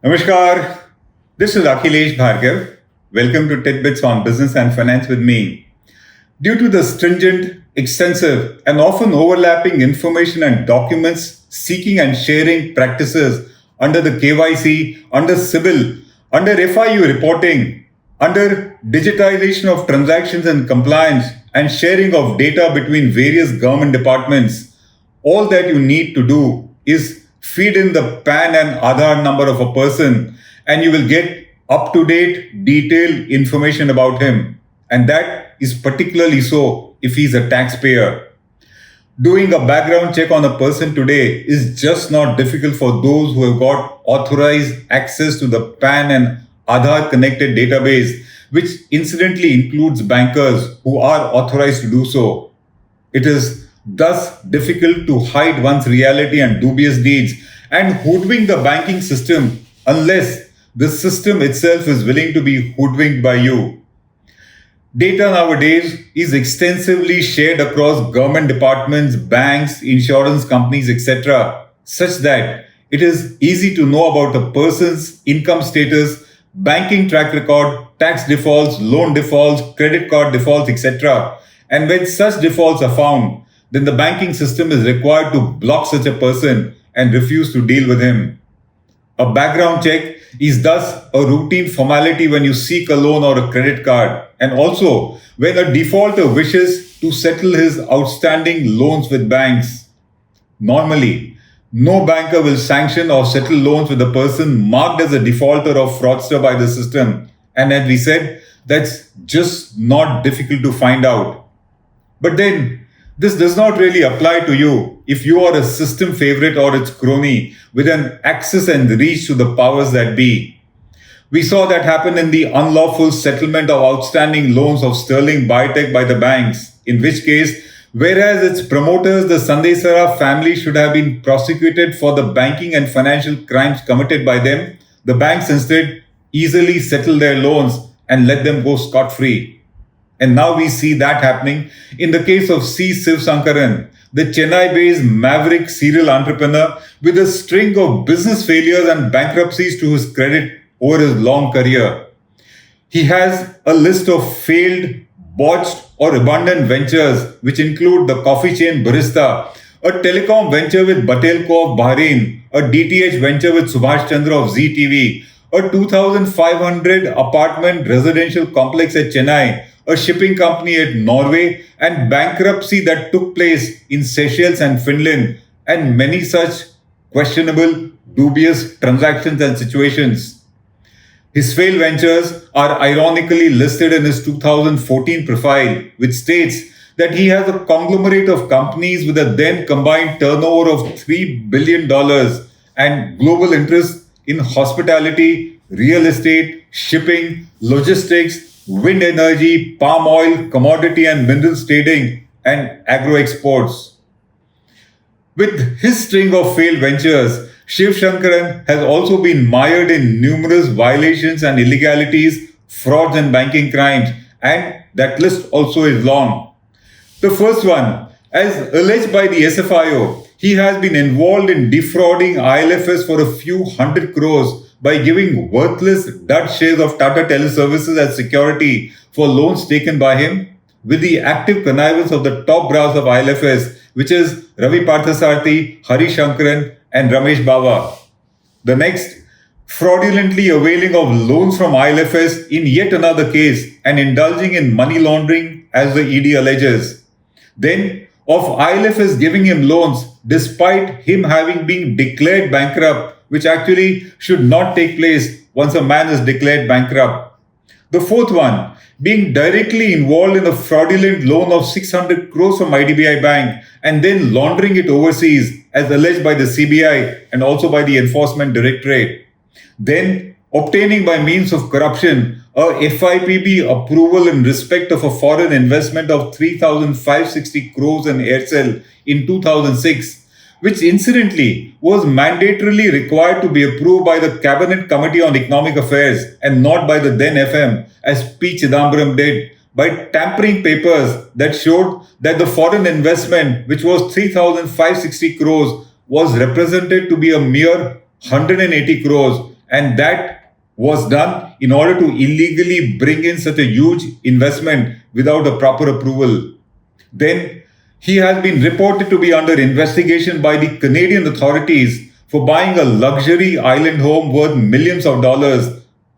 Namaskar. This is Akhilesh Bhargav. Welcome to Tit-Bits on Business and Finance with me. Due to the stringent, extensive, and often overlapping information and documents seeking and sharing practices under the KYC, under CIBIL, under FIU reporting, under digitization of transactions and compliance, and sharing of data between various government departments, all that you need to do is feed in the PAN and Aadhaar number of a person, and you will get up-to-date, detailed information about him. And that is particularly so if he's a taxpayer. Doing a background check on a person today is just not difficult for those who have got authorized access to the PAN and Aadhaar connected database, which incidentally includes bankers who are authorized to do so. It is thus difficult to hide one's reality and dubious deeds and hoodwink the banking system unless the system itself is willing to be hoodwinked by you. Data nowadays is extensively shared across government departments, banks, insurance companies, etc., such that it is easy to know about a person's income status, banking track record, tax defaults, loan defaults, credit card defaults, etc. And when such defaults are found, then the banking system is required to block such a person and refuse to deal with him. A background check is thus a routine formality when you seek a loan or a credit card, and also when a defaulter wishes to settle his outstanding loans with banks. Normally, no banker will sanction or settle loans with a person marked as a defaulter or fraudster by the system. And as we said, that's just not difficult to find out. But then, this does not really apply to you if you are a system favorite or its crony with an access and reach to the powers that be. We saw that happen in the unlawful settlement of outstanding loans of Sterling Biotech by the banks, in which case, whereas its promoters, the Sandesara family, should have been prosecuted for the banking and financial crimes committed by them, the banks instead easily settled their loans and let them go scot-free. And now we see that happening in the case of Sivasankaran, the Chennai-based maverick serial entrepreneur with a string of business failures and bankruptcies to his credit over his long career. He has a list of failed, botched or abandoned ventures which include the coffee chain Barista, a telecom venture with Batelco of Bahrain, a DTH venture with Subhash Chandra of ZTV, a 2,500 apartment residential complex at Chennai, a shipping company at Norway, and bankruptcy that took place in Seychelles and Finland, and many such questionable, dubious transactions and situations. His failed ventures are ironically listed in his 2014 profile, which states that he has a conglomerate of companies with a then combined turnover of $3 billion and global interests in hospitality, real estate, shipping, logistics, wind energy, palm oil, commodity and minerals trading, and agro exports. With his string of failed ventures, Sivasankaran has also been mired in numerous violations and illegalities, frauds and banking crimes, and that list also is long. The first one, as alleged by the SFIO, he has been involved in defrauding ILFS for a few hundred crores by giving worthless Dutch shares of Tata Teleservices as security for loans taken by him, with the active connivance of the top brass of ILFS, which is Ravi Parthasarathi, Hari Shankaran, and Ramesh Baba. The next, fraudulently availing of loans from ILFS in yet another case and indulging in money laundering as the ED alleges. Then, of ILFS giving him loans despite him having been declared bankrupt, which actually should not take place once a man is declared bankrupt. The fourth one, being directly involved in a fraudulent loan of 600 crores from IDBI Bank and then laundering it overseas as alleged by the CBI and also by the Enforcement Directorate. Then obtaining by means of corruption a FIPB approval in respect of a foreign investment of 3,560 crores in Aircel in 2006, which incidentally was mandatorily required to be approved by the Cabinet Committee on Economic Affairs and not by the then FM, as P. Chidambaram did, by tampering papers that showed that the foreign investment, which was 3,560 crores, was represented to be a mere 180 crores And that was done in order to illegally bring in such a huge investment without a proper approval. Then he has been reported to be under investigation by the Canadian authorities for buying a luxury island home worth millions of dollars,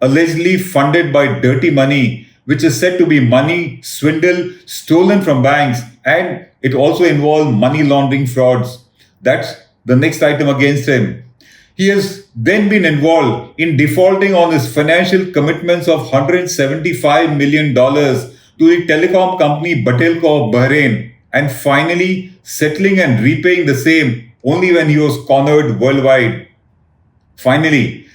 allegedly funded by dirty money, which is said to be money swindle stolen from banks, and it also involved money laundering frauds. That's the next item against him. He has then been involved in defaulting on his financial commitments of $175 million to the telecom company Batelco of Bahrain, and finally settling and repaying the same only when he was cornered worldwide. Finally,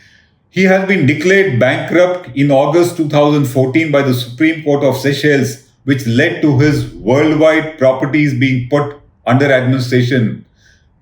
he has been declared bankrupt in August 2014 by the Supreme Court of Seychelles, which led to his worldwide properties being put under administration.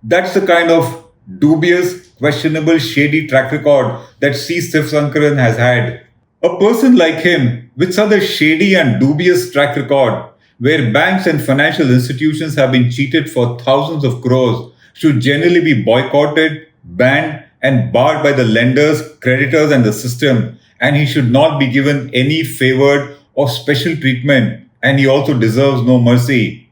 That's the kind of dubious, questionable, shady track record that Sivasankaran has had. A person like him, with such a shady and dubious track record, where banks and financial institutions have been cheated for thousands of crores, should generally be boycotted, banned, and barred by the lenders, creditors, and the system, and he should not be given any favored or special treatment, and he also deserves no mercy.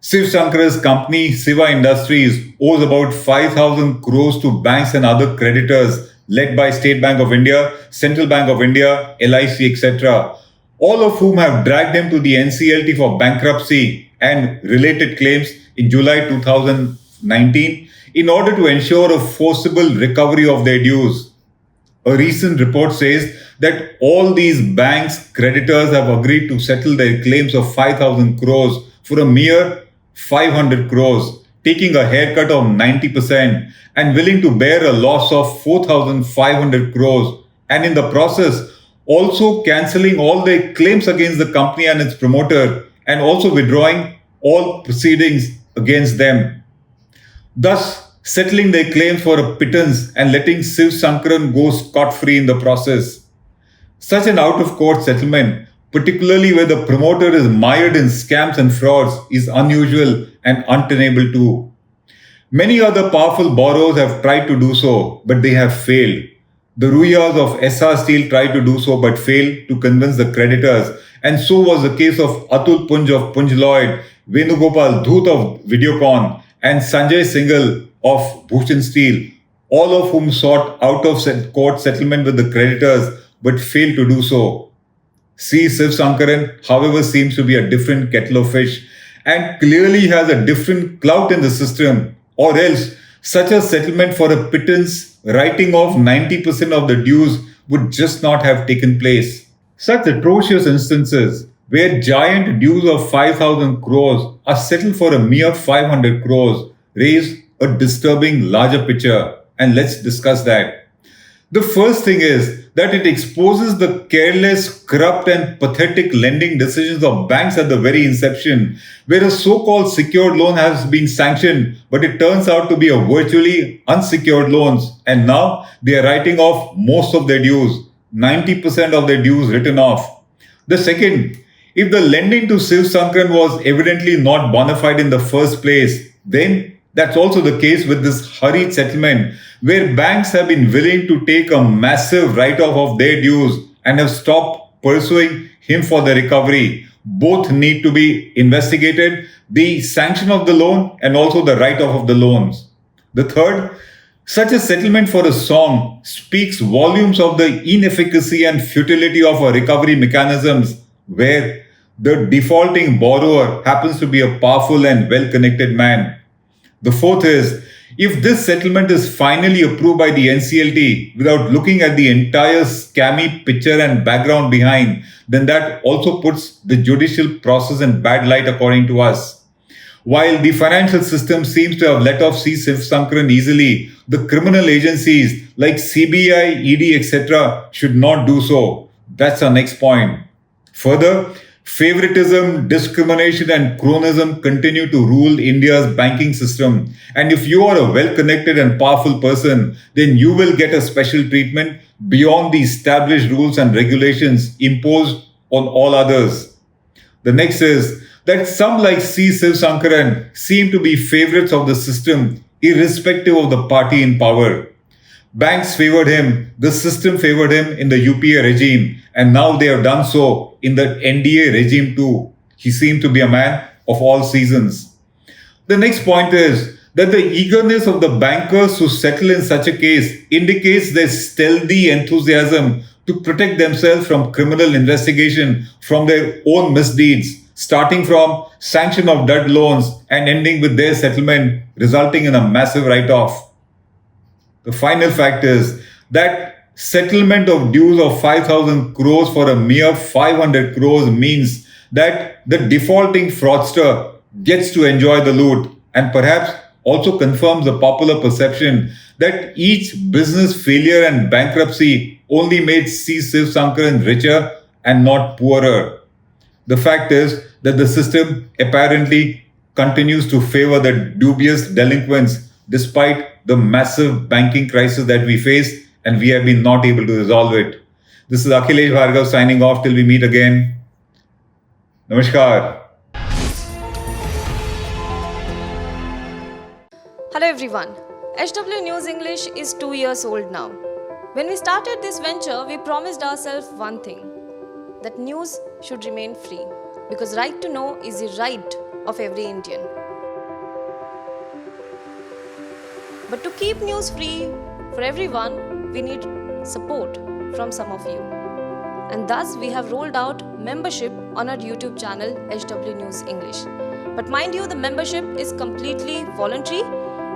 Sivasankaran's company, Siva Industries, owes about 5,000 crores to banks and other creditors led by State Bank of India, Central Bank of India, LIC, etc., all of whom have dragged him to the NCLT for bankruptcy and related claims in July 2019 in order to ensure a forcible recovery of their dues. A recent report says that all these banks' creditors have agreed to settle their claims of 5,000 crores for a mere 500 crores, taking a haircut of 90% and willing to bear a loss of 4,500 crores, and in the process also cancelling all their claims against the company and its promoter, and also withdrawing all proceedings against them, thus settling their claims for a pittance and letting Sivasankaran go scot-free in the process. Such an out-of-court settlement, particularly where the promoter is mired in scams and frauds, is unusual and untenable too. Many other powerful borrowers have tried to do so, but they have failed. The Ruyas of SR Steel tried to do so but failed to convince the creditors, and so was the case of Atul Punj of Punj Lloyd, Venugopal Dhoot of Videocon, and Sanjay Singhal of Bhushan Steel, all of whom sought out-of-court settlement with the creditors but failed to do so. C. Sivasankaran, however, seems to be a different kettle of fish and clearly has a different clout in the system, or else such a settlement for a pittance, writing off 90% of the dues, would just not have taken place. Such atrocious instances where giant dues of 5,000 crores are settled for a mere 500 crores raise a disturbing larger picture, and let's discuss that. The first thing is that it exposes the careless, corrupt, and pathetic lending decisions of banks at the very inception, where a so-called secured loan has been sanctioned, but it turns out to be a virtually unsecured loans, and now they are writing off most of their dues, 90% of their dues written off. The second, if the lending to Sivasankaran was evidently not bona fide in the first place, then that's also the case with this hurried settlement, where banks have been willing to take a massive write-off of their dues and have stopped pursuing him for the recovery. Both need to be investigated, the sanction of the loan and also the write-off of the loans. The third, such a settlement for a song speaks volumes of the inefficacy and futility of our recovery mechanisms, where the defaulting borrower happens to be a powerful and well-connected man. The fourth is, if this settlement is finally approved by the NCLT without looking at the entire scammy picture and background behind, then that also puts the judicial process in bad light according to us. While the financial system seems to have let off C. Sivasankaran easily, the criminal agencies like CBI, ED, etc. should not do so. That's our next point. Further, favoritism, discrimination, and cronism continue to rule India's banking system. And if you are a well-connected and powerful person, then you will get a special treatment beyond the established rules and regulations imposed on all others. The next is that some like C. Sivasankaran seem to be favorites of the system irrespective of the party in power. Banks favored him, the system favored him in the UPA regime, and now they have done so in the NDA regime too. He seemed to be a man of all seasons. The next point is that the eagerness of the bankers to settle in such a case indicates their stealthy enthusiasm to protect themselves from criminal investigation from their own misdeeds, starting from sanction of dud loans and ending with their settlement, resulting in a massive write-off. The final fact is that settlement of dues of 5,000 crores for a mere 500 crores means that the defaulting fraudster gets to enjoy the loot and perhaps also confirms the popular perception that each business failure and bankruptcy only made C. Sivasankaran richer and not poorer. The fact is that the system apparently continues to favor the dubious delinquents despite the massive banking crisis that we face, and we have been not able to resolve it. This is Akhilesh Bhargav signing off till we meet again. Namaskar. Hello everyone. HW News English is 2 years old now. When we started this venture, we promised ourselves one thing, that news should remain free, because right to know is the right of every Indian. But to keep news free for everyone, we need support from some of you. And thus we have rolled out membership on our YouTube channel HW News English. But mind you, the membership is completely voluntary.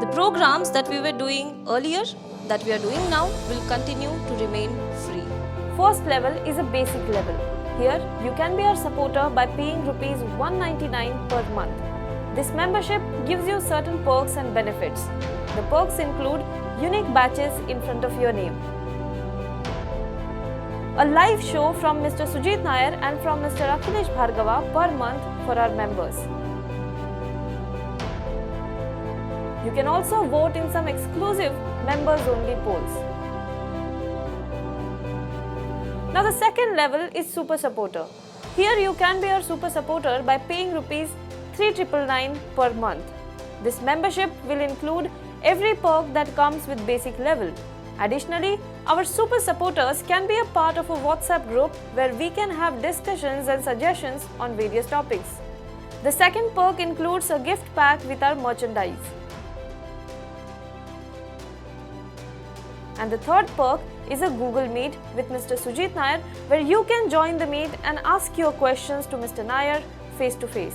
The programs that we were doing earlier, that we are doing now, will continue to remain free. First level is a basic level. Here, you can be our supporter by paying Rs 199 per month. This membership gives you certain perks and benefits. The perks include unique badges in front of your name, a live show from Mr. Sujit Nair and from Mr. Akhilesh Bhargava per month for our members. You can also vote in some exclusive members-only polls. Now the second level is Super Supporter. Here you can be our Super Supporter by paying Rs 3,999 per month. This membership will include every perk that comes with basic level. Additionally, our Super Supporters can be a part of a WhatsApp group where we can have discussions and suggestions on various topics. The second perk includes a gift pack with our merchandise. And the third perk is a Google Meet with Mr. Sujit Nair, where you can join the meet and ask your questions to Mr. Nair face to face.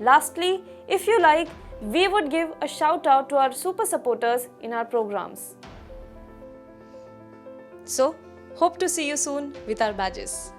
Lastly, if you like, we would give a shout out to our super supporters in our programs. So, hope to see you soon with our badges.